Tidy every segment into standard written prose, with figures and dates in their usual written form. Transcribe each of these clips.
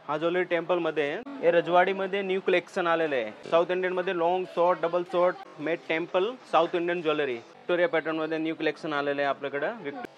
हा jewellery temple मध्ये हे रजवाडी मध्ये न्यू कलेक्शन आलेले आहे। साऊथ इंडियन मध्ये long short double short made temple south Indian jewellery Victoria pattern मध्ये न्यू कलेक्शन आलेले आहे आपल्याकडे।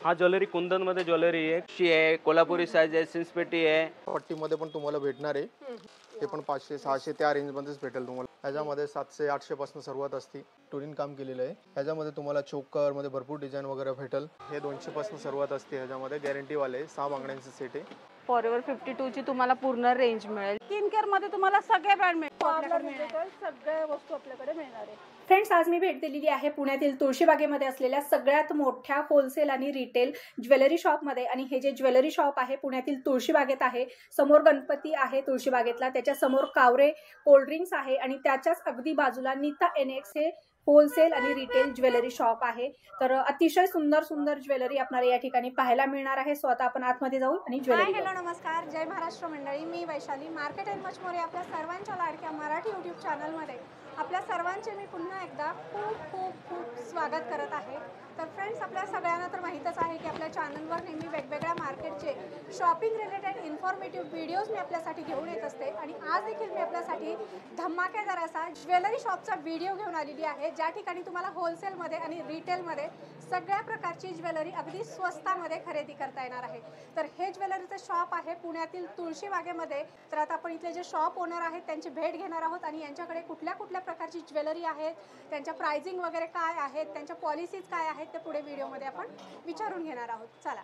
हा ज्वेलरी कुंदन मध्ये ज्वेलरी आहे, शी आहे, कोल्हापुरी साईज आहे, सिन्सपेटी आहे। पट्टी मध्ये पण तुम्हाला भेटणार आहे, ते पण 500 600 त्या रेंज मध्येच भेटेल तुम्हाला। ह्याच्यामध्ये 700 800 पासून सुरुवात असते। टुरिन काम केलेलं आहे ह्याच्यामध्ये, तुम्हाला चोकर मध्ये भरपूर डिझाईन वगैरे भेटेल। हे 200 पासून सुरुवात असते, ह्याच्यामध्ये गॅरंटी वाले 6 बांगड्यांचे सेट आहे। फॉरएव्हर 52 ची तुम्हाला पूर्ण रेंज मिळेल। स्किन केअर मध्ये तुम्हाला सगळे ब्रँड मिळेल, सगळ्या वस्तू आपल्याकडे मिळणार आहे। फ्रेंड्स, आज मी भेट दिलेली आहे पुण्यातील तुळशीबागेमध्ये असलेल्या सगळ्यात मोठ्या होलसेल आणि रिटेल ज्वेलरी शॉपमध्ये। आणि हे जे ज्वेलरी शॉप आहे पुण्यातील तुळशीबागेत आहे। समोर गणपती आहे तुळशीबागेतला, त्याच्या समोर कावरे कोल्ड्रिंक्स आहे आणि त्याच्याच अगदी बाजूला नीता एनेक्स हे होलसेल आणि रिटेल ज्वेलरी शॉप आहे। तर अतिशय सुंदर सुंदर ज्वेलरी आपल्याला या ठिकाणी पाहायला मिळणार आहे। सो आता आपण आतमध्ये जाऊ आणि ज्वेलरी। हॅलो नमस्कार, जय महाराष्ट्र मंडळी, मी Vaishali market and much more आपल्या सर्वांच्या लाडक्या मराठी यूट्यूब चॅनलमध्ये आपल्या सर्वांचे मी पुन्हा एकदा खूप खूप खूप स्वागत करत आहे। तर फ्रेंड्स, आपल्या सगळ्यांना तर माहीतच आहे की आपल्या चॅनलवर नेहमी वेगवेगळ्या मार्केटचे शॉपिंग रिलेटेड इन्फॉर्मेटिव्ह व्हिडिओज मी आपल्यासाठी घेऊन येत असते। आणि आज देखील मी आपल्यासाठी धमाकेदार असा ज्वेलरी शॉपचा व्हिडिओ घेऊन आलेली आहे, ज्या ठिकाणी तुम्हाला होलसेलमध्ये आणि रिटेलमध्ये सगळ्या प्रकारची ज्वेलरी अगदी स्वस्तामध्ये खरेदी करता येणार आहे। तर हे ज्वेलरीचं शॉप आहे पुण्यातील तुळशीबागेमध्ये। तर आता आपण इथले जे शॉप ओनर आहेत त्यांची भेट घेणार आहोत आणि यांच्याकडे कुठल्या कुठल्या प्रकारची ज्वेलरी आहे, त्यांच्या प्राइसिंग वगैरे काय आहेत, त्यांच्या पॉलिसीज काय आहेत, ते पुढे व्हिडिओमध्ये आपण विचारून घेणार आहोत। चला।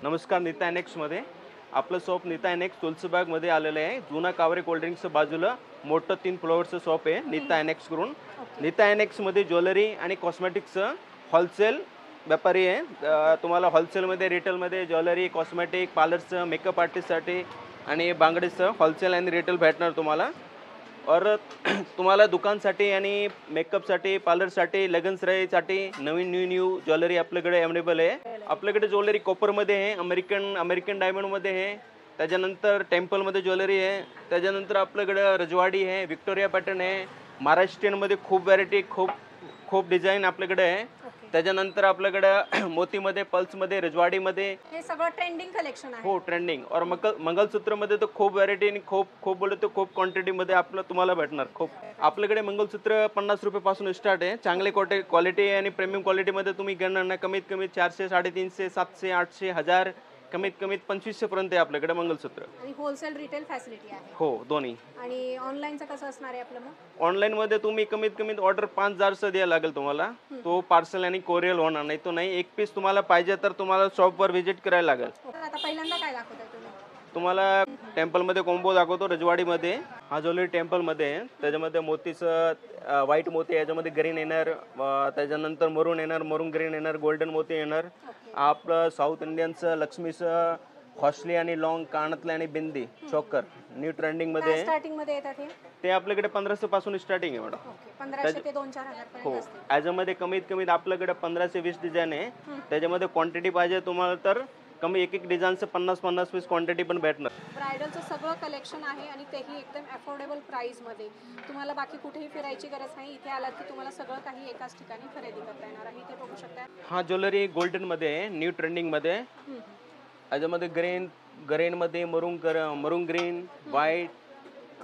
नमस्कार, नीता एनेक्स मध्ये आपलं शॉप नीता एनेक्स तुलसीबाग मध्ये आलेलं आहे। जुना कावरे कोल्ड्रिंक्सच्या बाजूला मोठं 3 फ्लोअरचं शॉप आहे नीता एनेक्स करून। नीता एनेक्स मध्ये ज्वेलरी आणि कॉस्मेटिक्स होलसेल व्यापारी आहे। तुम्हाला होलसेलमध्ये रिटेलमध्ये ज्वेलरी कॉस्मेटिक पार्लरचं मेकअप आर्टिस्टसाठी आणि बांगडीचं होलसेल आणि रिटेल भेटणार तुम्हाला। और तुम्हाला दुकानसाठी आणि मेकअपसाठी पार्लरसाठी लग्नसराईसाठी नवीन न्यू ज्वेलरी आपल्याकडे अवेलेबल आहे। आपल्याकडे ज्वेलरी कॉपरमध्ये आहे, अमेरिकन डायमंडमध्ये आहे, त्याच्यानंतर टेम्पलमध्ये ज्वेलरी आहे, त्याच्यानंतर आपल्याकडे रजवाडी आहे, विक्टोरिया पॅटर्न आहे, महाराष्ट्रीयनमध्ये खूप व्हरायटी खूप डिझाईन आपल्याकडे आहे। त्याच्यानंतर आपल्याकडे मोतीमध्ये पल्समध्ये रजवाडीमध्ये हे सगळं ट्रेंडिंग कलेक्शन आहे। हो ट्रेंडिंग। और मंगलसूत्रमध्ये तर खूप व्हरायटी आणि खूप बोलतो तर खूप क्वांटिटीमध्ये आपलं तुम्हाला भेटणार। खूप आपल्याकडे मंगलसूत्र 50 रुपये पासून स्टार्ट आहे। चांगले क्वालिटी आणि प्रीमियम क्वालिटीमध्ये तुम्ही घेणार ना, कमीत कमी 400 350 700 800 1000 कमीत कमी 2500 पर्यंत आहे आपल्याकडे मंगलसूत्र। आणि होलसेल रिटेल फॅसिलिटी आहे। हो दोन्ही। आणि ऑनलाईनचं कसं असणार आहे आपलं? मग ऑनलाईन मध्ये तुम्ही कमीत कमी ऑर्डर 5000 द्यायला लागेल तुम्हाला, तो पार्सल आणि कोरियर होणार नाही तो नाही। एक पीस तुम्हाला पाहिजे तर तुम्हाला शॉपवर व्हिजिट करायला लागेल। आता पहिल्यांदा काय दाखवताय तुम्ही? तुम्हाला टेम्पलमध्ये कॉम्बो दाखवतो रजवाडीमध्ये। हा ज्वेलरी टेम्पलमध्ये आहे, त्याच्यामध्ये मोतीचं व्हाईट मोती, याच्यामध्ये ग्रीन येणार, त्याच्यानंतर मरून येणार, मरून ग्रीन येणार, गोल्डन मोती येणार। आपलं साऊथ इंडियनचं लक्ष्मीचं कॉस्टली आणि लॉंग कानातले आणि बिंदी चोकर न्यू ट्रेंडिंग मध्ये स्टार्टिंग मध्ये येतात ते आपल्याकडे 1500 पासून स्टार्टिंग आहे मॅडम। 1500 ते 2-4 हो, पर्यंत असते। याच्यामध्ये कमीत कमी आपल्याकडे 15 ते 20 डिझाईन आहे। त्याच्यामध्ये क्वांटिटी पाहिजे तुम्हाला तर कमी एक डिझाईनचं 50 पीस क्वांटिटी पण भेटणार। ब्रायडलचं सगळं कलेक्शन आहे आणि तेही एकदम अफोर्डेबल प्राइस मध्ये। तुम्हाला बाकी कुठेही फिरायची गरज नाही, इथे आलात की तुम्हाला सगळं काही एकाच ठिकाणी खरेदी करता येणार आहे। इथे बघू शकता हा ज्वेलरी गोल्डन मध्ये आहे, न्यू ट्रेंडिंग मध्ये। याच्यामध्ये ग्रीन मध्ये मरून ग्रीन व्हाईट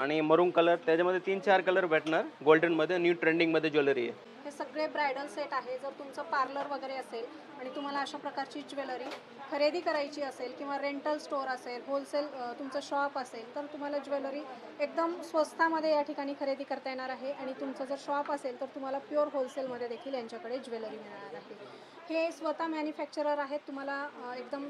आणि मरून कलर, त्याच्यामध्ये 3-4 कलर भेटणार गोल्डन मध्ये। न्यू ट्रेंडिंग मध्ये ज्वेलरी आहे। हे सगळे ब्रायडल सेट आहे। जर तुमचं पार्लर वगैरे असेल आणि तुम्हाला अशा प्रकारची ज्वेलरी खरेदी करायची असेल किंवा रेंटल स्टोअर असेल, होलसेल तुमचं शॉप असेल, तर तुम्हाला ज्वेलरी एकदम स्वस्तामध्ये या ठिकाणी खरेदी करता येणार आहे। आणि तुमचं जर शॉप असेल तर तुम्हाला प्युअर होलसेलमध्ये देखील यांच्याकडे ज्वेलरी मिळणार आहे। हे स्वतः मॅन्युफॅक्चरर आहेत, तुम्हाला एकदम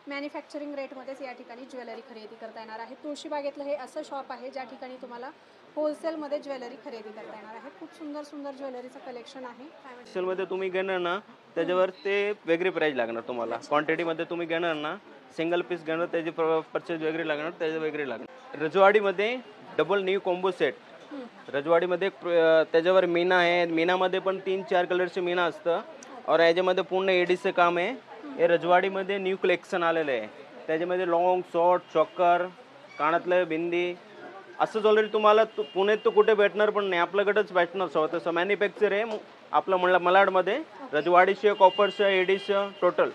मॅन्युफॅक्चरिंग रेटमध्येच या ठिकाणी ज्वेलरी खरेदी करता येणार आहे। तुळशीबागेतलं हे असं शॉप आहे ज्या ठिकाणी तुम्हाला होलसेलमध्ये ज्वेलरी खरेदी करता येणार आहे। खूप सुंदर सुंदर ज्वेलरीचं कलेक्शन आहे। होलसेलमध्ये तुम्ही घेणार ना त्याच्यावर ते वेगळी प्राइस लागणार तुम्हाला। क्वांटिटीमध्ये तुम्ही घेणार ना, सिंगल पीस घेणार त्याची परचेज वेगळी लागणार, त्याची वेगळी लागणार। रजवाडीमध्ये डबल न्यू कॉम्बो सेट, रजवाडीमध्ये त्याच्यावर मीना आहे, मीनामध्ये पण 3-4 कलरचे मीना असतं। और याच्यामध्ये पूर्ण एडीचं काम आहे। हे रजवाडीमध्ये न्यू कलेक्शन आलेलं आहे, त्याच्यामध्ये लॉंग शॉर्ट चॉकर कानातलं बिंदी असं ज्वेलरी तुम्हाला पुण्यात तर कुठे भेटणार पण नाही, आपल्याकडेच भेटणार। स्वतःचं मॅन्युफॅक्चर आहे आपलं मलाडमध्ये, रजवाडीचं कॉपरचं एडीचं टोटल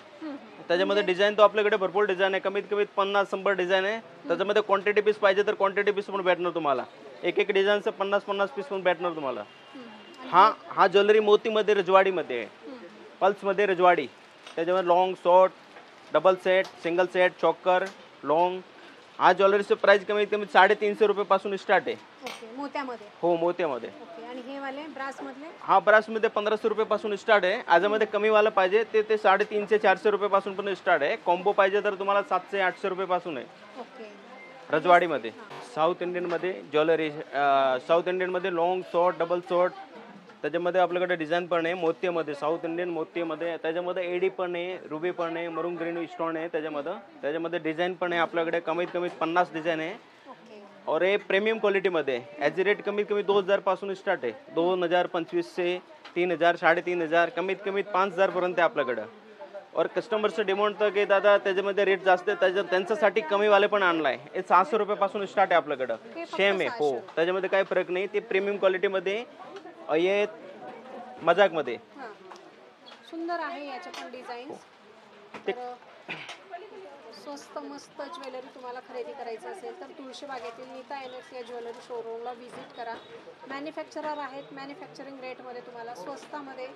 त्याच्यामध्ये डिझाईन तो आपल्याकडे भरपूर डिझाईन आहे, कमीत कमी 50-100 डिझाईन आहे. त्याच्यामध्ये क्वांटिटी पीस पाहिजे तर क्वांटिटी पीस पण भेटणार तुम्हाला. एक एक डिझाईनचं 50-50 पीस पण भेटणार तुम्हाला. हा ज्वेलरी मोतीमध्ये रजवाडीमध्ये आहे, पल्समध्ये रजवाडी. त्याच्यामध्ये long short double set single set choker long. हा ज्वेलरीचं प्राइस कमीत कमी 350 रुपयापासून स्टार्ट आहे. ओके, मोत्यामध्ये. हो मोत्यामध्ये. ओके, आणि हे वाले ब्रास मधले? हा ब्रासमध्ये 1500 रुपयापासून स्टार्ट आहे. आजामध्ये कमीवाला पाहिजे ते 350-400 रुपयापासून पण स्टार्ट आहे. कॉम्बो पाहिजे तर तुम्हाला 700-800 रुपयापासून आहे ओके. रजवाडीमध्ये. साऊथ इंडियनमध्ये ज्वेलरी, साऊथ इंडियनमध्ये लॉंग शॉर्ट डबल शॉर्ट. त्याच्यामध्ये आपल्याकडे डिझाईन पण आहे मोतीमध्ये, साऊथ इंडियन मोतीमध्ये. त्याच्यामध्ये एडी पण आहे, रुबी पण आहे, मरून ग्रीन स्टोन आहे त्याच्यामध्ये डिझाईन पण आहे आपल्याकडे. कमीत कमी 50 डिझाईन आहे. ओके. और हे प्रीमियम क्वालिटीमध्ये ॲज रेट कमीत कमी 2000 पासून स्टार्ट आहे. 2000, 2500, 3000, 3500, कमीत कमी 5000 पर्यंत आहे आपल्याकडं. और कस्टमरचं डिमांड तर की दादा त्याच्यामध्ये रेट जास्त आहे, त्यांच्यासाठी कमीवाले पण आणलाय. हे 600 रुपयापासून स्टार्ट आहे आपल्याकडं. सेम आहे हो, त्याच्यामध्ये काही फरक नाही. ते प्रीमियम क्वालिटीमध्ये हे मजाकमध्ये. हां, सुंदर आहे याचे पण डिझाईन्स. तर स्वस्त मस्त ज्वेलरी तुम्हाला खरेदी करायची असेल तर तुळशीबागेतील नीता एनएक्स या ज्वेलरी शोरूमला व्हिजिट करा. मॅन्युफॅक्चरर आहेत, मॅन्युफॅक्चरिंग रेटमध्ये तुम्हाला स्वस्तामध्ये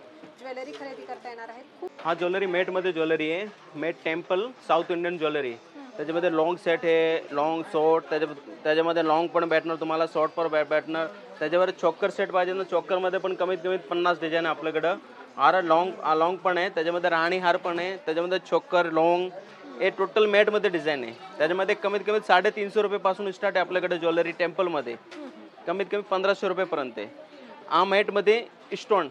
ज्वेलरी खरेदी करता येणार आहे. हा ज्वेलरी मेटमध्ये ज्वेलरी आहे, मेट टेम्पल साऊथ इंडियन ज्वेलरी. त्याच्यामध्ये लॉंग सेट आहे, लॉंग शॉर्ट. त्याच्यामध्ये लॉंग पण भेटणार तुम्हाला, शॉर्ट पण भेटणार. त्याच्यावर चॉकर सेट पाहिजे ना, चॉकरमध्ये पण कमीत कमी 50 डिझाईन आहे आपल्याकडं. हार लॉंग पण आहे, त्याच्यामध्ये राणी हार पण आहे, त्याच्यामध्ये चॉकर लॉंग. हे टोटल मॅटमध्ये डिझाईन आहे. त्याच्यामध्ये कमीत कमी 350 रुपयापासून स्टार्ट आहे आपल्याकडे ज्वेलरी टेम्पलमध्ये. कमीत कमी 1500 रुपयेपर्यंत आहे. हा मॅटमध्ये स्टोन,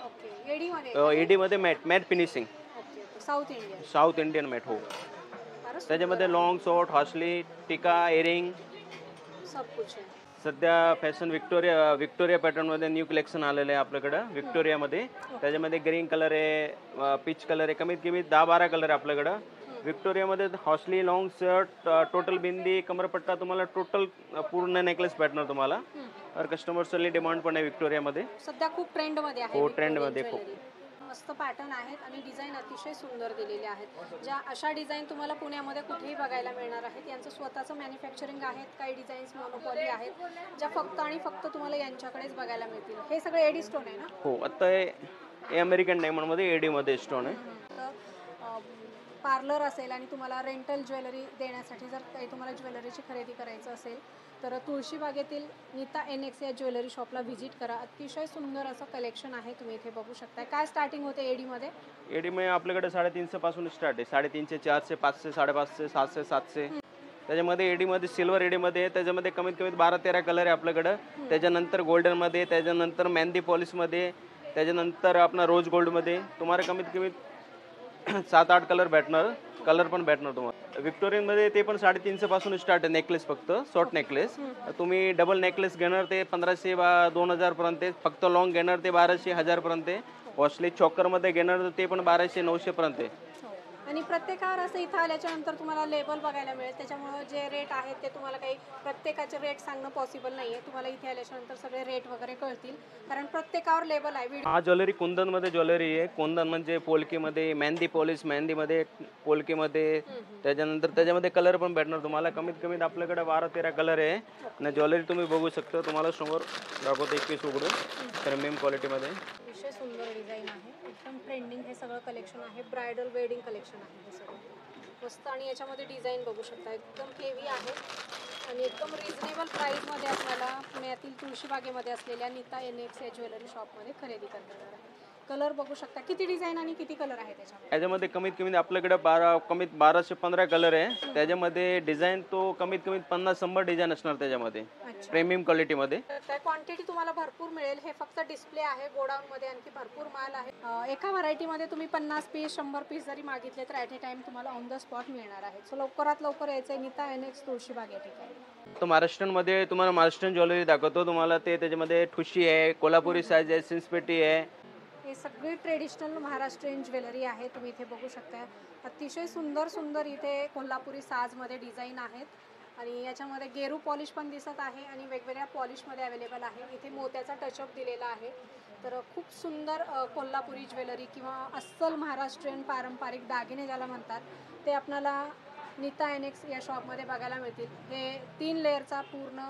ओके, एडीमध्ये? एडीमध्ये mat finishing. Okay, south Indian mat हो. त्याच्यामध्ये लॉंग शॉर्ट हॉसली टिका इयरिंग सब कुछ आहे. सध्या फॅशन विक्टोरिया पॅटर्नमध्ये न्यू कलेक्शन आलेलं आहे आपल्याकडं विक्टोरियामध्ये. त्याच्यामध्ये ग्रीन कलर आहे, पीच कलर आहे, कमीत कमी 10-12 कलर आहे आपल्याकडं विक्टोरियामध्ये. हॉसली लॉंग शर्ट टोटल बिंदी कमरपट्टा तुम्हाला टोटल पूर्ण नेकलेस भेटणार तुम्हाला. और कस्टमर्सची डिमांड पण आहे विक्टोरियामध्ये. सध्या खूप ट्रेंडमध्ये आहे. हो ट्रेंडमध्ये खूप मस्त पॅटर्न आहेत आणि डिझाईन अतिशय सुंदर दिलेले आहेत. ज्या अशा डिझाईन तुम्हाला पुण्यामध्ये कुठेही बघायला मिळणार आहेत. यांचं स्वतःचं मॅन्युफॅक्चरिंग आहेत. काही डिझाईन्स मोनोपॉली आहेत ज्या फक्त आणि फक्त तुम्हाला यांच्याकडेच बघायला मिळतील. हे सगळे एडी स्टोन आहे ना? हो, आता हे अमेरिकन डायमंडमध्ये एडीमध्ये स्टोन आहे. पार्लर असेल आणि तुम्हाला रेंटल ज्वेलरी देण्यासाठी जर काही तुम्हाला ज्वेलरीची खरेदी करायचं असेल तर तुळशीबागेतील नीता एनएक्स या ज्वेलरी शॉपला व्हिजिट करा. अतिशय सुंदर असं कलेक्शन आहे, तुम्ही इथे बघू शकता. काय स्टार्टिंग होते एडीमध्ये? एडीमध्ये आपल्याकडे 350 पासून स्टार्ट आहे. 350, 400, 500, 550, 700, 700. त्याच्यामध्ये एडीमध्ये सिल्वर एडीमध्ये त्याच्यामध्ये कमीत कमी 12-13 कलर आहे आपल्याकडं. त्याच्यानंतर गोल्डनमध्ये, त्याच्यानंतर मेहंदी पॉलिशमध्ये, त्याच्यानंतर आपला रोज गोल्डमध्ये तुम्हाला कमीत कमी 7-8 कलर भेटणार. कलर पण भेटणार तुम्हाला. विक्टोरियनमध्ये ते पण 350 पासून स्टार्ट आहे नेकलेस, फक्त शॉर्ट नेकलेस. तुम्ही डबल नेकलेस घेणार ते 1500-2000 पर्यंत. फक्त लॉंग घेणार ते 1200-1000 पर्यंत. कॉस्टली चॉकरमध्ये घेणार ते पण 1200-900 पर्यंत. आणि प्रत्येकावर असं इथं आल्याच्या नंतर तुम्हाला लेबल बघायला मिळेल. त्याच्यामुळे जे रेट आहेत ते तुम्हाला काही प्रत्येकाचे रेट सांगणं पॉसिबल नाही आहे. तुम्हाला इथे आल्याच्या नंतर सगळे रेट वगैरे कळतील कारण प्रत्येकावर लेबल आहे. हा ज्वेलरी कुंदनमध्ये ज्वेलरी आहे. कुंदन म्हणजे पोलकीमध्ये, मेहंदी पॉलिश मेहंदीमध्ये, पोलकीमध्ये. त्याच्यानंतर त्याच्यामध्ये कलर पण भेटणार तुम्हाला. कमीत कमी आपल्याकडे 12-13 कलर आहे. आणि ज्वेलरी तुम्ही बघू शकता. तुम्हाला समोर दाखवतो 21 उघडून प्रीमियम क्वालिटीमध्ये. अतिशय सुंदर डिझाईन आहे, एकदम ट्रेंडिंग हे सगळं कलेक्शन आहे. ब्रायडल वेडिंग कलेक्शन आहे हे सगळं मस्त. आणि याच्यामध्ये डिझाईन बघू शकता, एकदम हेवी आहे आणि एकदम रिजनेबल प्राईसमध्ये आपल्याला पुण्यातील तुळशीबागेमध्ये असलेल्या नीता एनएक्स या ज्वेलरी शॉपमध्ये खरेदी करता येणार आहे. कलर बघू शकता, किती डिझाईन आणि किती कलर आहे त्याच्यामध्ये कमीत कमी आपल्याकडे 1215 कलर आहे. त्याच्यामध्ये डिझाईन तो कमीत कमी 50-100 डिझाईन असणार त्याच्यामध्ये प्रीमियम क्वालिटीमध्ये. त्या क्वांटिटी तुम्हाला भरपूर मिळेल. हे फक्त डिस्प्ले आहे, गोडाऊनमध्ये आणखी भरपूर माल आहे. एका व्हरायटीमध्ये तुम्ही 50 पीस 100 पीस जरी मागितले तर ॲट ए टाइम तुम्हाला ऑन द स्पॉट मिळणार आहे. सो लवकरात लवकर यायचं आहे नीता एनएक्स तुळशीबाग या ठिकाणी. तो महाराष्ट्रामध्ये तुम्हाला महाराष्ट्रीयन ज्वेलरी दाखवतो तुम्हाला. ते त्याच्यामध्ये ठुशी आहे, कोल्हापुरी साईज आहे, सिन्सपेटी आहे. हे सगळी ट्रेडिशनल महाराष्ट्रीयन ज्वेलरी आहे, तुम्ही इथे बघू शकता. अतिशय सुंदर सुंदर इथे कोल्हापुरी साजमध्ये डिझाईन आहेत आणि याच्यामध्ये गेरू पॉलिश पण दिसत आहे आणि वेगवेगळ्या पॉलिशमध्ये अवेलेबल आहे. इथे मोत्याचा टचअप दिलेला आहे. तर खूप सुंदर कोल्हापुरी ज्वेलरी किंवा अस्सल महाराष्ट्रीयन पारंपरिक दागिने ज्याला म्हणतात ते आपल्याला नीता एनेक्स या शॉपमध्ये बघायला मिळतील. हे 3 लेअरचा पूर्ण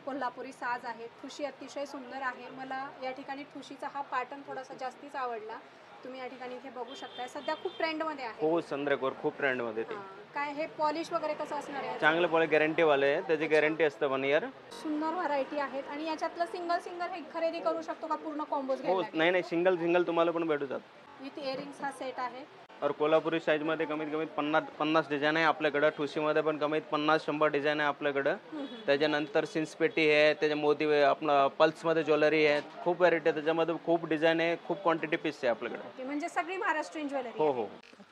कोल्हापुरी साज आहे. ठुशी अतिशय सुंदर आहे. मला या ठिकाणी ठुशीचा हा पॅटर्न थोडासा जास्तीच आवडला. तुम्ही या ठिकाणी इथे बघू शकता. सध्या खूप ट्रेंडमध्ये आहे. हो चंद्रकोर खूप ट्रेंडमध्ये ते. काय हे पॉलिश वगैरे कसं असणार आहे? चांगलं पॉलिश गॅरंटीवाले आहे, त्याची गॅरंटी असतं 1 इयर. सुंदर व्हरायटी आहेत. आणि याच्यातलं सिंगल हे खरेदी करू शकतो का पूर्ण कॉम्बोज हो घ्यायला? नाही सिंगल तुम्हाला पण भेटू जात. विथ इयरिंग्स हा सेट आहे. और कोल्हापुरी साईजमध्ये कमीत कमी 50 डिझाईन आहे आपल्याकडं. ठुशीमध्ये पण कमीत 50-100 डिझाईन आहे आपल्याकडं. त्याच्यानंतर सिन्सपेटी आहे, त्याच्या मोती आपलं पल्समध्ये ज्वेलरी आहे, खूप व्हरायटी आहे त्याच्यामध्ये, खूप डिझाईन आहे, खूप क्वांटिटी पीस आहे आपल्याकडे. ओके, म्हणजे सगळी महाराष्ट्रीयन ज्वेलरी. हो हो.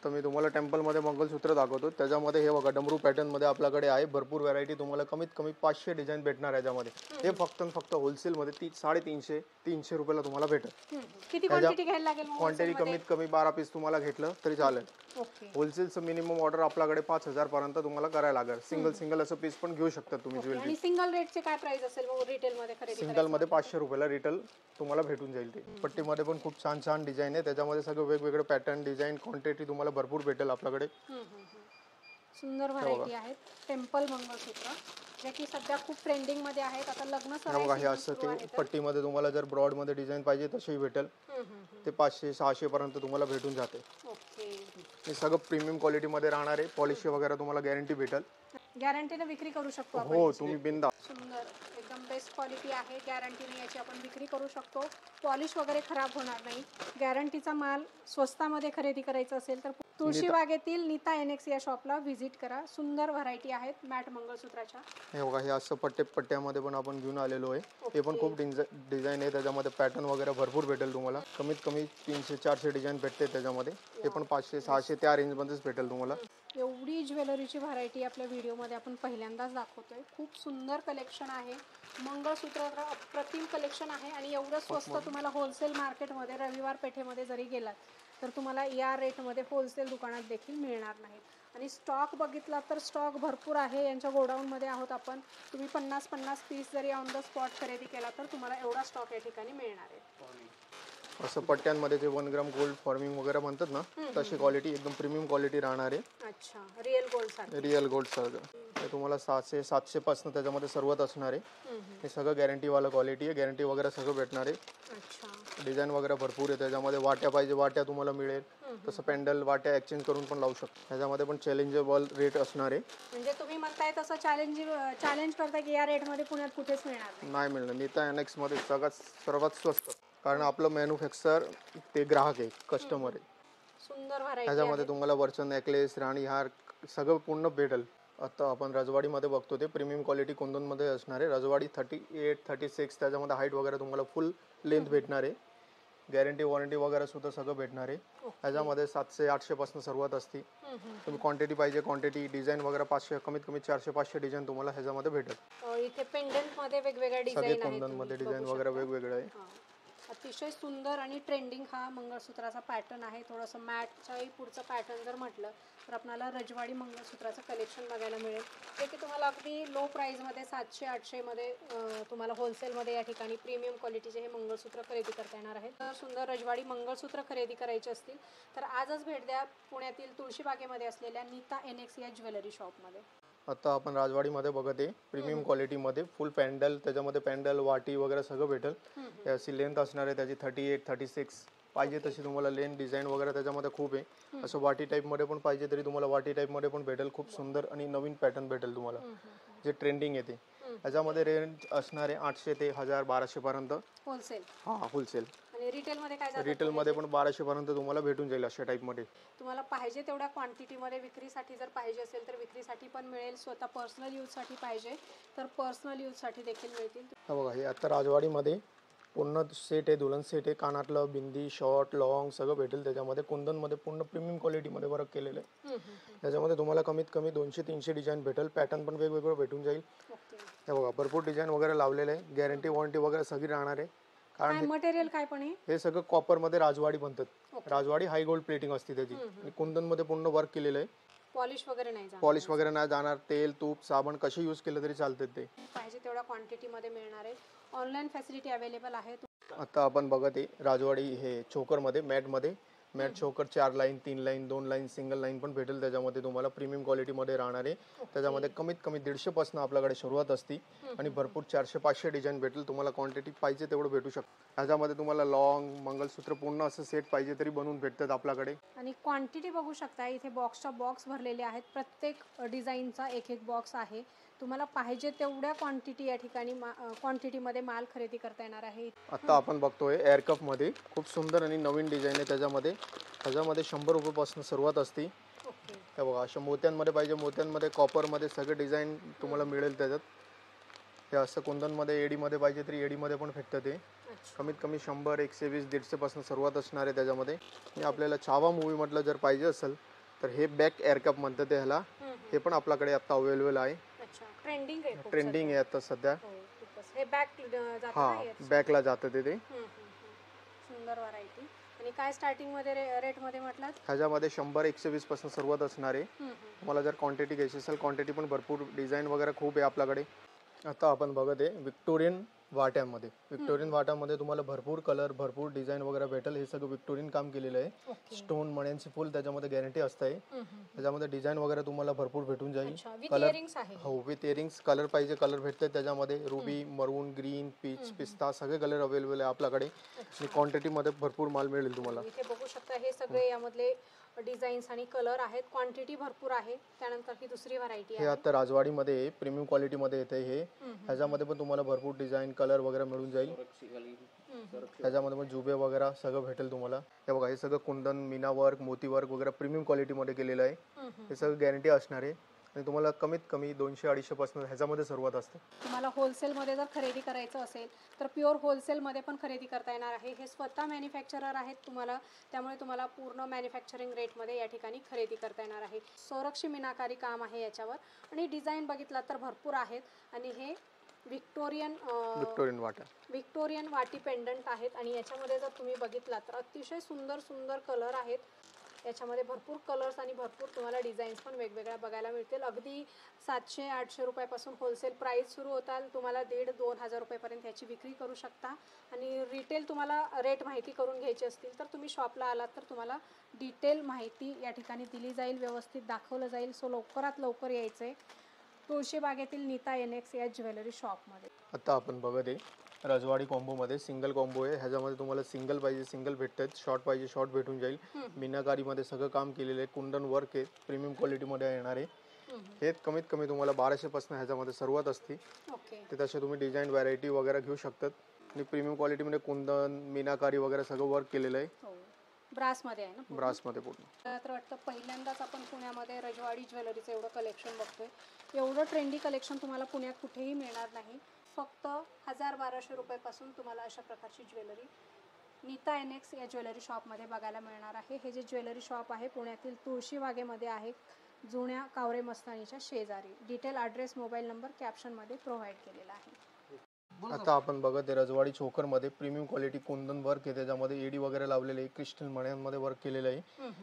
तर मी तुम्हाला टेम्पलमध्ये मंगलसूत्र दाखवतो. त्याच्यामध्ये हे बघा डमरू पॅटर्नमध्ये आपल्याकडे आहे. भरपूर व्हरायटी तुम्हाला कमीत कमी 500 डिझाईन भेटणार आहे याच्यामध्ये. हे फक्त होलसेलमध्ये 350 रुपयाला तुम्हाला भेटेल. किती क्वांटिटी घ्यायला लागेल? क्वांटिटी कमीत कमी 12 पीस तुम्हाला घेतलं तरी चालेल. ओके. होलसेलचं मिनिमम ऑर्डर आपल्याकडे 5000 पर्यंत तुम्हाला करायला लागेल. सिंगल असं पीस पण घेऊ शकता तुम्ही ज्वेलरी. आणि सिंगल रेटचे काय प्राइस असेल रिटेल मध्ये खरेदी? सिंगल मध्ये 500 रुपयाला रिटेल तुम्हाला भेटून जाईल. ते पट्टीमध्ये पण खूप छान डिझाईन आहे. त्याच्यामध्ये सगळं वेगवेगळे पॅटर्न डिझाईन क्वांटिटी तुम्हाला भरपूर भेटेल आपल्याकडे. सुंदर व्हरायटी आहेत. टेम्पल मंगळसूत्र जे की सध्या खूप ट्रेंडिंग मध्ये आहेत. आता लग्न बघा हे असं ते पट्टीमध्ये तुम्हाला जर ब्रॉड मध्ये डिझाईन पाहिजे तशीही भेटेल. ते 500-600 पर्यंत तुम्हाला भेटून जाते. ओके. हे सगळं प्रीमियम क्वालिटी मध्ये राहणार आहे. पॉलिश वगैरे तुम्हाला गॅरंटी भेटेल. गॅरंटीने विक्री करू शकतो आपण? हो तुम्ही बिंदा. सुंदर एकदम बेस्ट क्वालिटी आहे. गॅरंटीने याची आपण विक्री करू शकतो. पॉलिश वगैरे खराब होणार नाही. गॅरंटीचा माल स्वस्तामध्ये खरेदी करायचा असेल तर तुळशीबागेतील नीता एनेक्स या शॉपला व्हिजिट करा. सुंदर व्हरायटी आहेत मॅट मंगळसूत्राच्या. हे बघा हे असं पट्ट्यामध्ये पण आपण घेऊन आलेलो आहे. हे पण खूप डिझाईन आहे. त्याच्यामध्ये पॅटर्न वगैरे भरपूर भेटेल तुम्हाला. कमीत कमी 300-400 डिझाईन भेटते त्याच्यामध्ये. हे पण 500-600 त्या रेंजमध्येच भेटेल तुम्हाला. एवढी ज्वेलरीची व्हरायटी आपल्या व्हिडिओमध्ये आपण पहिल्यांदाच दाखवतोय. खूप सुंदर कलेक्शन आहे. मंगळसूत्र अप्रतिम कलेक्शन आहे. आणि एवढं स्वस्त तुम्हाला होलसेल मार्केटमध्ये रविवार पेठेमध्ये जरी गेलात तर तुम्हाला या रेटमध्ये होलसेल दुकानात देखील मिळणार नाहीत. आणि स्टॉक बघितला तर स्टॉक भरपूर आहे. यांच्या गोडाऊनमध्ये आहोत आपण. तुम्ही 50 पीस जरी ऑन द स्पॉट खरेदी केला तर तुम्हाला एवढा स्टॉक या ठिकाणी मिळणार आहे. असं पट्ट्यांमध्ये जे 1 ग्राम गोल्ड फॉर्मिंग वगैरे म्हणतात ना तशी क्वालिटी एकदम प्रीमियम क्वालिटी राहणार आहे. अच्छा, रिअल गोल्ड साठी. रिअल गोल्ड सगळं हे तुम्हाला 700 पासून त्याच्यामध्ये सर्वात असणार आहे. हे सगळं गॅरंटीवाला क्वालिटी आहे. गॅरंटी वगैरे सगळं भेटणार आहे. अच्छा. डिझाईन वगैरे भरपूर आहे. त्याच्यामध्ये वाट्या पाहिजे वाट्या तुम्हाला मिळेल. तसं पॅन्डल वाट्या एक्सचेंज करून पण लावू शकतो. त्याच्यामध्ये पण चॅलेंजेबल रेट असणार आहे. म्हणजे तुम्ही म्हणताय तसं चॅलेंज करता की या रेटमध्ये पुण्यात कुठेच मिळणार नाही मिळणार. नीता एनेक्स मध्ये सर्वात स्वस्त. कारण आपलं मॅन्युफॅक्चर ते ग्राहक आहे, कस्टमर आहे. सुंदर व्हरायटी. त्याच्यामध्ये तुम्हाला वरचं नेकलेस राणी हार सगळं पूर्ण भेटेल. आता आपण रजवाडीमध्ये बघतो ते प्रीमियम क्वालिटी कुंदनमध्ये असणार आहे. रजवाडी 38-36 त्याच्यामध्ये हाईट वगैरे तुम्हाला फुल लेंथ भेटणार आहे. गॅरंटी वॉरंटी वगैरे सुद्धा सगळं भेटणार आहे. त्याच्यामध्ये 700-800 पासून सुरुवात असते. तुम्ही क्वांटिटी पाहिजे क्वांटिटी डिझाईन वगैरे 500 कमीत कमी 400-500 डिझाईन तुम्हाला ह्याच्यामध्ये भेटेल. इथे पेंडंट मध्ये वेगवेगळ्या सगळे डिझाईन आहेत. कुंदनमध्ये डिझाईन वगैरे वेगवेगळे आहे. अतिशय सुंदर आणि ट्रेंडिंग हा मंगळसूत्राचा पॅटर्न आहे. थोडंसं मॅटच्याही पुढचं पॅटर्न जर म्हटलं तर आपल्याला रजवाडी मंगळसूत्राचं कलेक्शन बघायला मिळेल. जे की तुम्हाला अगदी लो प्राईजमध्ये 700-800 मध्ये तुम्हाला होलसेलमध्ये या ठिकाणी प्रीमियम क्वालिटीचे हे मंगळसूत्र खरेदी करता येणार आहेत. तर सुंदर रजवाडी मंगळसूत्र खरेदी करायची असतील तर आजच भेट द्या पुण्यातील तुळशीबागेमध्ये असलेल्या नीता एनेक्स या ज्वेलरी शॉपमध्ये. आता आपण राजवाडीमध्ये बघत आहे प्रीमियम क्वालिटीमध्ये फुल पॅन्डल. त्याच्यामध्ये पॅन्डल वाटी वगैरे सगळं भेटेल. अशी लेंथ असणार आहे त्याची 38-36 पाहिजे तशी तुम्हाला लेंथ डिझाईन वगैरे त्याच्यामध्ये खूप आहे. असं वाटी टाईपमध्ये पण पाहिजे तरी तुम्हाला वाटी टाईपमध्ये पण भेटेल. खूप सुंदर आणि नवीन पॅटर्न भेटेल तुम्हाला जे ट्रेंडिंग येते. त्याच्यामध्ये रेंज असणार आहे 800 ते 1000-1200 पर्यंत होलसेल. हां होलसेल. आणि रिटेलमध्ये काय जातं? रिटेलमध्ये पण 1200 पर्यंत तुम्हाला भेटून जाईल अशा टाईपमध्ये. तुम्हाला पाहिजे तेवढ्या क्वांटिटीमध्ये विक्रीसाठी जर पाहिजे असेल तर विक्रीसाठी पण मिळेल. स्वतः पर्सनल यूजसाठी पाहिजे तर पर्सनल यूजसाठी देखील मिळतील. हा बघा हे आता राजवाडीमध्ये पूर्ण सेट आहे. दुल्हन सेट आहे. कानातलं बिंदी शॉर्ट लॉंग सगळं भेटेल. त्याच्यामध्ये कुंदनमध्ये पूर्ण प्रीमियम क्वालिटीमध्ये वर्क केलेलं आहे. त्याच्यामध्ये तुम्हाला कमीत कमी 200-300 डिझाईन भेटेल. पॅटर्न पण वेगवेगळं भेटून जाईल. हे बघा भरपूर डिझाईन वगैरे लावलेलं आहे. गॅरंटी वॉरंटी वगैरे सगळी राहणार आहे. कारण मटेरियल काय पण हे सगळं कॉपरमध्ये राजवाडी बनतात. राजवाडी हाय गोल्ड प्लेटिंग असते त्याची. आणि कुंदनमध्ये पूर्ण वर्क केलेलं आहे. पॉलिश वगैरे नाही जाणार. पॉलिश वगैरे नाही जाणार. तेल तूप साबण कसे यूज केलं तरी चालते ते. पाहिजे तेवढ्या क्वांटिटीमध्ये मिळणार आहे. ऑनलाईन फॅसिलिटी अवेलेबल आहे. आता आपण बघत आहे राजवाडी हे चोकरमध्ये मॅटमध्ये. मॅट चोकर 4 line 3 line 2 line single line पण भेटेल. त्याच्यामध्ये तुम्हाला प्रीमियम क्वालिटीमध्ये राहणार आहे. त्याच्यामध्ये कमीत कमी 150 पासून आपल्याकडे सुरुवात असते आणि भरपूर 400-500 डिझाईन भेटेल. तुम्हाला क्वांटिटी पाहिजे तेवढं भेटू शकतं. ह्याच्यामध्ये तुम्हाला लॉंग मंगलसूत्र पूर्ण असं सेट पाहिजे तरी बनवून भेटतात आपल्याकडे. आणि क्वांटिटी बघू शकता इथे बॉक्सच्या बॉक्स भरलेले आहेत. प्रत्येक डिझाईनचा एक बॉक्स आहे. तुम्हाला पाहिजे तेवढ्या क्वांटिटी या ठिकाणी क्वांटिटीमध्ये माल खरेदी करता येणार आहे. आता आपण बघतोय एअरकप मध्ये खूप सुंदर आणि नवीन डिझाईन आहे. त्याच्यामध्ये 100 रुपयापासून सुरुवात असते. ओके. हे बघा अशा मोत्यांमध्ये पाहिजे मोत्यांमध्ये कॉपरमध्ये सगळे डिझाईन तुम्हाला मिळेल त्याच्यात. हे असं कुंदनमध्ये एडीमध्ये पाहिजे तरी एडीमध्ये पण भेटतं ते. कमीत कमी 100 120 150 पासून सुरुवात असणार आहे त्याच्यामध्ये. आणि आपल्याला छावा मूवी म्हटलं जर पाहिजे असेल तर हे बॅक एअरकप म्हणतात ते ह्याला. हे पण आपल्याकडे आता अवेलेबल आहे. अच्छा. ट्रेंडिंग आहे. ट्रेंडिंग आहे आता सध्या. हो, खूपच. हे बॅक जातं हा ना याचं? बॅकला जातं ते. सुंदर व्हरायटी. आणि काय स्टार्टिंग मध्ये रेट मध्ये म्हटलात? ह्याच्यामध्ये 100 120 पासून सुरुवात असणार आहे. तुम्हाला जर क्वांटिटी घ्यायची असेल क्वांटिटी पण भरपूर डिझाईन वगैरे खूप आहे आपल्याकडे. आता आपण बघत आहे व्हिक्टोरियन वाट्यामध्ये. व्हिक्टोरियन वाट्यामध्ये तुम्हाला भरपूर कलर भरपूर डिझाईन वगैरे भेटेल. हे सगळं व्हिक्टोरियन काम केलेलं आहे. स्टोन मण्यांची फुल त्याच्यामध्ये गॅरंटी असते. त्याच्यामध्ये डिझाईन वगैरे तुम्हाला भरपूर भेटून जाईल. कलर हो विथ इयरिंग्स कलर पाहिजे कलर भेटते त्याच्यामध्ये. रुबी मरून ग्रीन पीच पिस्ता सगळे कलर अवेलेबल आहे आपल्याकडे. आणि क्वांटिटीमध्ये भरपूर माल मिळेल तुम्हाला. इथे बघू शकता हे सगळे यामधले डिझाईन्स आणि कलर आहेत. क्वांटिटी भरपूर आहे. त्यानंतर ही दुसरी व्हरायटी हे आहे. आता राजवाडीमध्ये प्रीमियम क्वालिटीमध्ये येते हे. ह्याच्यामध्ये पण तुम्हाला भरपूर डिझाईन कलर वगैरे मिळून जाईल. ह्याच्यामध्ये पण जुबे वगैरे सगळं भेटेल तुम्हाला. हे बघा हे सगळं कुंदन मीना वर्क मोती वर्क वगैरे प्रीमियम क्वालिटीमध्ये केलेलं आहे. हे सगळं गॅरंटी असणार आहे. आणि तुम्हाला कमीत कमी 200-250 पासून ह्याच्यामध्ये सुरुवात असते. तुम्हाला होलसेलमध्ये जर खरेदी करायचं असेल तर प्युअर होलसेलमध्ये पण खरेदी करता येणार आहे. हे स्वतः मॅन्युफॅक्चरर आहेत तुम्हाला, त्यामुळे तुम्हाला पूर्ण मॅन्युफॅक्चरिंग रेटमध्ये या ठिकाणी खरेदी करता येणार आहे. सोरक्षी मीनाकारी काम आहे याच्यावर. आणि डिझाईन बघितला तर भरपूर आहेत. आणि हे व्हिक्टोरियन वाटी पेंडंट आहेत. आणि याच्यामध्ये जर तुम्ही बघितला तर अतिशय सुंदर सुंदर कलर आहेत. याच्यामध्ये भरपूर कलर्स आणि भरपूर तुम्हाला डिझाईन्स पण वेगवेगळ्या बघायला मिळतील. अगदी 700-800 रुपयापासून होलसेल प्राईस सुरू होतात. तुम्हाला 1,500-2,000 हजार रुपयापर्यंत याची विक्री करू शकता. आणि रिटेल तुम्हाला रेट माहिती करून घ्यायची असतील तर तुम्ही शॉपला आलात तर तुम्हाला डिटेल माहिती या ठिकाणी दिली जाईल, व्यवस्थित दाखवलं जाईल. सो लवकरात लवकर यायचं आहे तुळशीबागेतील नीता NX या ज्वेलरी शॉपमध्ये. आता आपण बघत आहे राजवाडी कॉम्बोमध्ये सिंगल कॉम्बो आहे. ह्याच्यामध्ये तुम्हाला सिंगल पाहिजे सिंगल भेटतात. शॉर्ट पाहिजे शॉर्ट भेटून जाईल. मीनाकारीमध्ये सगळं काम केलेलं आहे. कुंदन वर्क आहे. प्रीमियम क्वालिटीमध्ये येणार आहे. हे कमीत कमी तुम्हाला 1200 पासून ह्याच्यामध्ये सुरुवात असते. ते तसे तुम्ही डिझाईन व्हरायटी वगैरे घेऊ शकतात. आणि प्रीमियम क्वालिटीमध्ये कुंदन मीनाकारी वगैरे सगळं वर्क केलेलं आहे. ब्रासमध्ये आहे ना? ब्रासमध्ये पूर्ण. तर वाटतं पहिल्यांदाच आपण पुण्यामध्ये रजवाडी ज्वेलरीचं एवढं कलेक्शन बघतोय. एवढं ट्रेंडी कलेक्शन तुम्हाला पुण्यात कुठेही मिळणार नाही. फक्त 1000-1200 रुपयापासून तुम्हाला अशा प्रकारची ज्वेलरी नीता NX या ज्वेलरी शॉपमध्ये बघायला मिळणार आहे. हे जे ज्वेलरी शॉप आहे पुण्यातील तुळशीबागेमध्ये आहे, जुन्या कावरे मस्तानीच्या शेजारी. डिटेल ॲड्रेस मोबाईल नंबर कॅप्शनमध्ये प्रोव्हाइड केलेला आहे. आता आपण बघत आहे रजवाडी चोकरमध्ये प्रीमियम क्वालिटी कुंदन वर्क आहे. त्याच्यामध्ये एडी वगैरे लावलेले आहे. क्रिस्टल मण्यांमध्ये वर्क केलेलं आहे.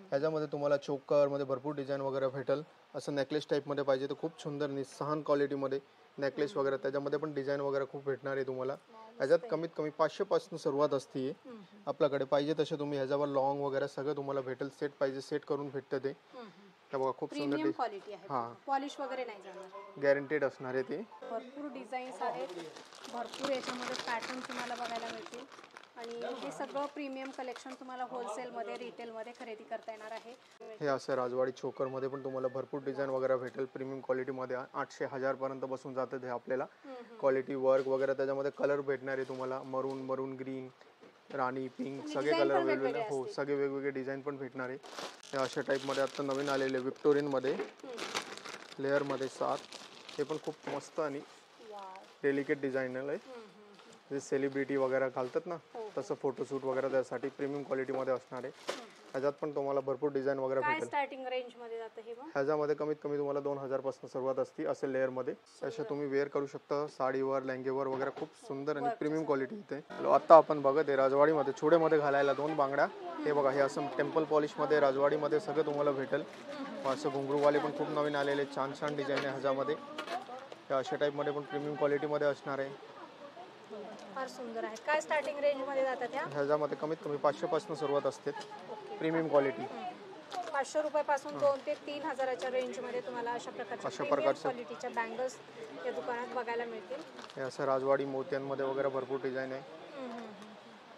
ह्याच्यामध्ये तुम्हाला चोकरमध्ये भरपूर डिझाईन वगैरे भेटेल. असं नेकलेस टाईपमध्ये पाहिजे तर खूप सुंदर निस्सहान क्वालिटीमध्ये नेकलेस वगैरे त्याच्यामध्ये पण डिझाईन वगैरे खूप भेटणार आहे तुम्हाला. ह्याच्यात कमीत कमी 500 पासून सुरुवात असते आपल्याकडे. पाहिजे तसे तुम्ही ह्याच्यावर लॉंग वगैरे सगळं तुम्हाला भेटेल. सेट पाहिजे सेट करून भेटतं ते. बघा खूप सुंदर क्वालिटी आहे. हां पॉलिश वगैरे नाही जाणार. गॅरंटेड असणार आहे ते. भरपूर डिझाईन्स आहेत. भरपूर याच्यामध्ये पॅटर्न तुम्हाला बघायला मिळतील. आणि हे सगळं प्रीमियम कलेक्शन तुम्हाला होलसेलमध्ये रिटेलमध्ये खरेदी करता येणार आहे. हे असं राजवाडी चोकरमध्ये पण तुम्हाला भरपूर डिझाईन वगैरे भेटेल. प्रीमियम क्वालिटीमध्ये 800-1000 पर्यंत बसून जातं ते आपल्याला. क्वालिटी वर्क वगैरे त्याच्यामध्ये कलर भेटणार आहे तुम्हाला. मरून ग्रीन राणी पिंक सगळे कलर अवेलेबल आहे. हो सगळे वेगवेगळे डिझाईन पण भेटणार आहे. हे अशा टाईपमध्ये आता नवीन आलेले व्हिक्टोरियनमध्ये लेअरमध्ये 7. हे पण खूप मस्त आणि डेलिकेट डिझाईनर आहे. जे सेलिब्रिटी वगैरे घालतात ना तसं फोटोशूट वगैरे त्यासाठी प्रीमियम क्वालिटीमध्ये असणार आहे. ह्याच्यात पण तुम्हाला भरपूर डिझाईन वगैरे काय भेटेल. स्टार्टिंग रेंज मध्ये जातं हे मग? ह्याच्यामध्ये कमीत कमी तुम्हाला 2000 पासून सुरुवात असते असे लेअर मध्ये. असे तुम्ही वेअर करू शकता साडीवर, लेंगेवर वगैरे. खूप सुंदर आणि प्रीमियम क्वालिटी इथे. आता आपण बघत आहे राजवाडीमध्ये चुडेमध्ये घालायला 2 बांगड्या. हे बघा, हे असं टेम्पल पॉलिश मध्ये राजवाडीमध्ये सगळं तुम्हाला भेटेल. असं घुंगरूवाले पण खूप नवीन आलेले, छान छान डिझाईन आहे ह्याच्यामध्ये. त्या अशा टाईपमध्ये पण प्रीमियम क्वालिटीमध्ये असणार आहे. फार सुंदर आहे. काय स्टार्टिंग रेंज मध्ये जातात त्या? ह्याच्यामध्ये कमीत कमी 500 पासून सुरुवात असते प्रीमियम क्वालिटी. 500 रुपयापासून 2 ते 3000च्या रेंज मध्ये तुम्हाला अशा प्रकारच्या क्वालिटीच्या बँगल्स या दुकानात बघायला मिळतील. हे असं राजवाडी मोत्यांमध्ये वगैरे भरपूर डिझाईन आहे.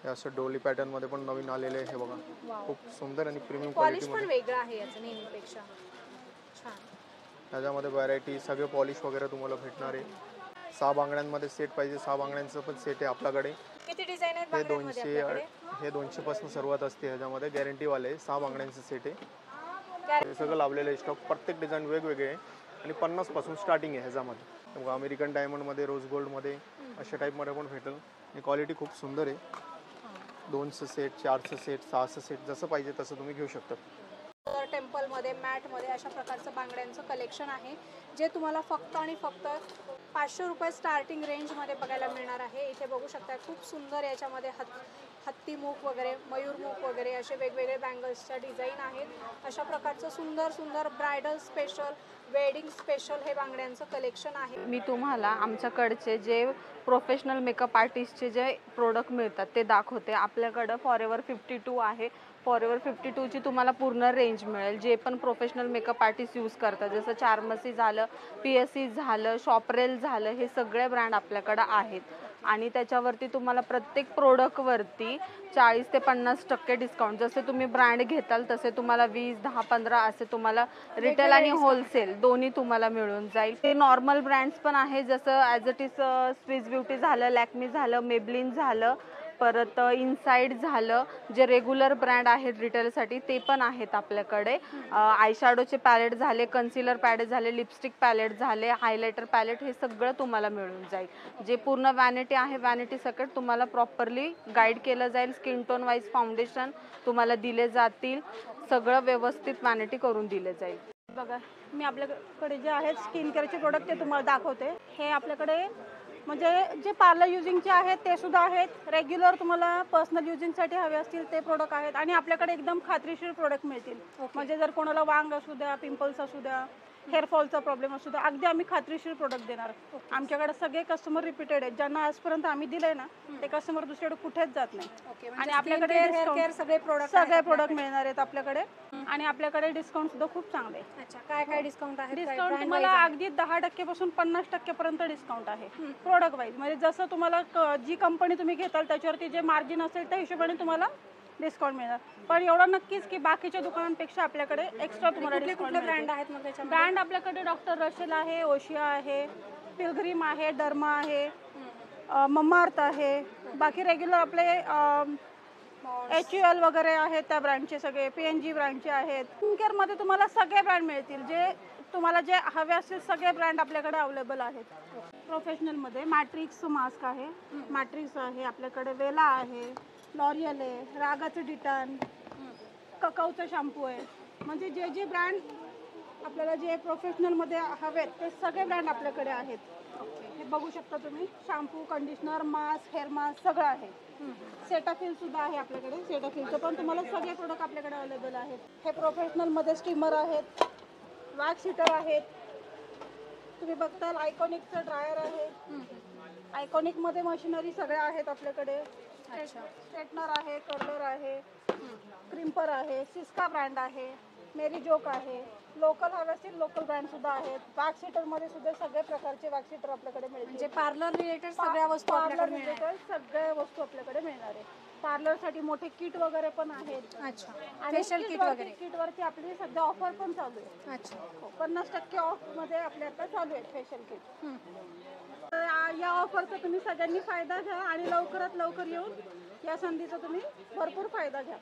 हे असं डोली पॅटर्न मध्ये पण नवीन आलेले आहे. हे बघा, खूप सुंदर आणि प्रीमियम पॉलिश क्वालिटी पण वेगळं आहे याचं नेहमीपेक्षा. छान. ह्याच्यामध्ये व्हरायटी सगळे पॉलिश वगैरे तुम्हाला भेटणार आहे. 6 बांगड्यांमध्ये सेट पाहिजे, 6 बांगड्यांचं पण सेट आहे आपल्याकडे. किती डिझाईन आहेत हे बांगड्यांमध्ये आपल्याकडे? हे 200 पासून सुरुवात असते. ह्याच्यामध्ये गॅरंटी वाले 6 बांगड्यांचं सेट आहे. हे सगळं लावलेलं आहे स्टॉक. प्रत्येक डिझाईन वेगवेगळे आहे आणि 50 पासून स्टार्टिंग आहे ह्याच्यामध्ये. मग अमेरिकन डायमंडमध्ये, रोज गोल्डमध्ये अशा टाईपमध्ये पण भेटेल. आणि क्वालिटी खूप सुंदर आहे. 2चं सेट, 4चं सेट, 6चं सेट, जसं पाहिजे तसं तुम्ही घेऊ शकता. टेम्पलमध्ये, मॅटमध्ये अशा प्रकारचं बांगड्यांचं कलेक्शन आहे जे तुम्हाला फक्त आणि फक्त 500 रुपये स्टार्टिंग रेंजमध्ये बघायला मिळणार आहे. इथे बघू शकता खूप सुंदर याच्यामध्ये हत्तीमुख वगैरे, मयूरमुख वगैरे असे वेगवेगळे बँगल्सच्या डिझाईन आहेत. अशा प्रकारचं सुंदर सुंदर ब्रायडल स्पेशल, वेडिंग स्पेशल हे बांगड्यांचं कलेक्शन आहे. मी तुम्हाला आमच्याकडचे जे प्रोफेशनल मेकअप आर्टिस्टचे जे प्रोडक्ट मिळतात ते दाखवते. आपल्याकडं फॉरेवर 52 आहे. फॉरेवर 52ची तुम्हाला पूर्ण रेंज मिळेल. जे पण प्रोफेशनल मेकअप आर्टिस्ट यूज करतात, जसं चार्मसी झालं, PSC झालं, शॉपरेल झालं, हे सगळे ब्रँड आपल्याकडं आहेत. आणि त्याच्यावरती तुम्हाला प्रत्येक प्रोडक्टवरती 40 ते 50% डिस्काउंट. जसे तुम्ही ब्रँड घेताल तसे तुम्हाला 20, 10, 15 असे तुम्हाला रिटेल आणि होलसेल दोन्ही तुम्हाला मिळून जाईल. ते नॉर्मल ब्रँड्स पण आहे, जसं as it is Swiss beauty झालं, लॅक्मी झालं, मेबलिन झालं, परत इनसाइड झालं. जे रेग्युलर ब्रँड आहेत रिटेलसाठी ते पण आहेत आपल्याकडे. आयशॅडोचे पॅलेट झाले, कन्सिलर पॅलेट झाले, लिपस्टिक पॅलेट झाले, हायलायटर पॅलेट, हे सगळं तुम्हाला मिळून जाईल. जे पूर्ण व्हॅनिटी आहे, व्हॅनिटी सकट तुम्हाला प्रॉपरली गाईड केलं जाईल. स्किन टोन वाईज फाउंडेशन तुम्हाला दिले जातील. सगळं व्यवस्थित व्हॅनिटी करून दिले जाईल. बघा, मी आपल्याकडे जे आहेत स्किन केअरचे प्रोडक्ट ते तुम्हाला दाखवते. हे आपल्याकडे म्हणजे जे पार्लर युजिंगचे आहेत ते सुद्धा आहेत. रेग्युलर तुम्हाला पर्सनल युजिंगसाठी हवे असतील ते प्रोडक्ट आहेत. आणि आपल्याकडे एकदम खात्रीशीर प्रोडक्ट मिळतील. म्हणजे जर कोणाला वांग असू द्या, पिंपल्स असू द्या, हेअरफॉलचा प्रॉब्लेम असू द्या, अगदी आम्ही खात्रीशीर प्रोडक्ट देणार. आमच्याकडे सगळे कस्टमर रिपीटेड आहेत. ज्यांना आजपर्यंत आम्ही दिले ना ते कस्टमर दुसरीकडे कुठेच जात नाही. आणि आपल्याकडे सगळे प्रोडक्ट मिळणार आहेत आपल्याकडे. आणि आपल्याकडे डिस्काउंट सुद्धा खूप चांगले आहे. अच्छा, काय काय डिस्काउंट आहे? डिस्काउंट तुम्हाला अगदी 10% पासून 50% पर्यंत डिस्काउंट आहे प्रोडक्ट वाईज. म्हणजे जसं तुम्हाला जी कंपनी तुम्ही घेताल त्याच्यावरती जे मार्जिन असेल त्या हिशोबाने तुम्हाला डिस्काउंट मिळणार. पण एवढं नक्कीच की बाकीच्या दुकानांपेक्षा आपल्याकडे एक्स्ट्रा तुम्हाला डिस्काउंट ब्रँड आहेत मग त्याच्या? ब्रँड आपल्याकडे डॉक्टर रशेल आहे, ओशिया आहे, पिलग्रिम आहे, डर्मा आहे, ममाअर्थ आहे. बाकी रेग्युलर आपले HUL वगैरे आहेत त्या ब्रँडचे, सगळे PNG ब्रँडचे आहेत. स्किन केअरमध्ये तुम्हाला सगळे ब्रँड मिळतील. जे तुम्हाला जे हवे असतील सगळे ब्रँड आपल्याकडे अवेलेबल आहेत. प्रोफेशनलमध्ये मॅट्रिक्स मास्क आहे, मॅट्रिक्स आहे आपल्याकडे, वेला आहे, लॉरियल आहे, रागाचं डिटन, ककाऊचं शॅम्पू आहे. म्हणजे जे जे ब्रँड आपल्याला जे प्रोफेशनलमध्ये हवेत ते सगळे ब्रँड आपल्याकडे आहेत. हे बघू शकता तुम्ही. Shampoo, conditioner, mask, hair mask सगळं आहे. सेटाफिल सुद्धा आहे आपल्याकडे. सेटाफिलचं पण तुम्हाला सगळे प्रोडक्ट आपल्याकडे अवेलेबल आहेत. हे प्रोफेशनलमध्ये स्टीमर आहेत, वॅक्स हीटर आहेत. तुम्ही बघताल आयकॉनिकचं ड्रायर आहे. आयकॉनिकमध्ये मशिनरी सगळ्या आहेत आपल्याकडे. स्ट्रेटनर आहे, कर्लर आहे, क्रिम्पर आहे, सिस्का ब्रँड आहे, मेरी जोक आहे. लोकल हवे असतील लोकल ब्रँड सुद्धा आहेत. वॅक्स हीटरमध्ये सुद्धा सगळे प्रकारचे वॅक्स हीटर आपल्याकडे मिळतील. म्हणजे पार्लर रिलेटेड सगळ्या वस्तू आपल्याकडे मिळणार. सगळ्या वस्तू आपल्याकडे मिळणार आहे. पार्लरसाठी मोठे किट वगैरे पण आहेत. अच्छा, आणि फेशियल किट वगैरे? किटवरती आपली सध्या ऑफर पण चालू आहे. अच्छा, 50% ऑफमध्ये आपल्या आता चालू आहे फेशियल किट. या ऑफरचा तुम्ही सगळ्यांनी फायदा घ्या आणि लवकरात लवकर येऊन या संधीचा तुम्ही भरपूर फायदा घ्या.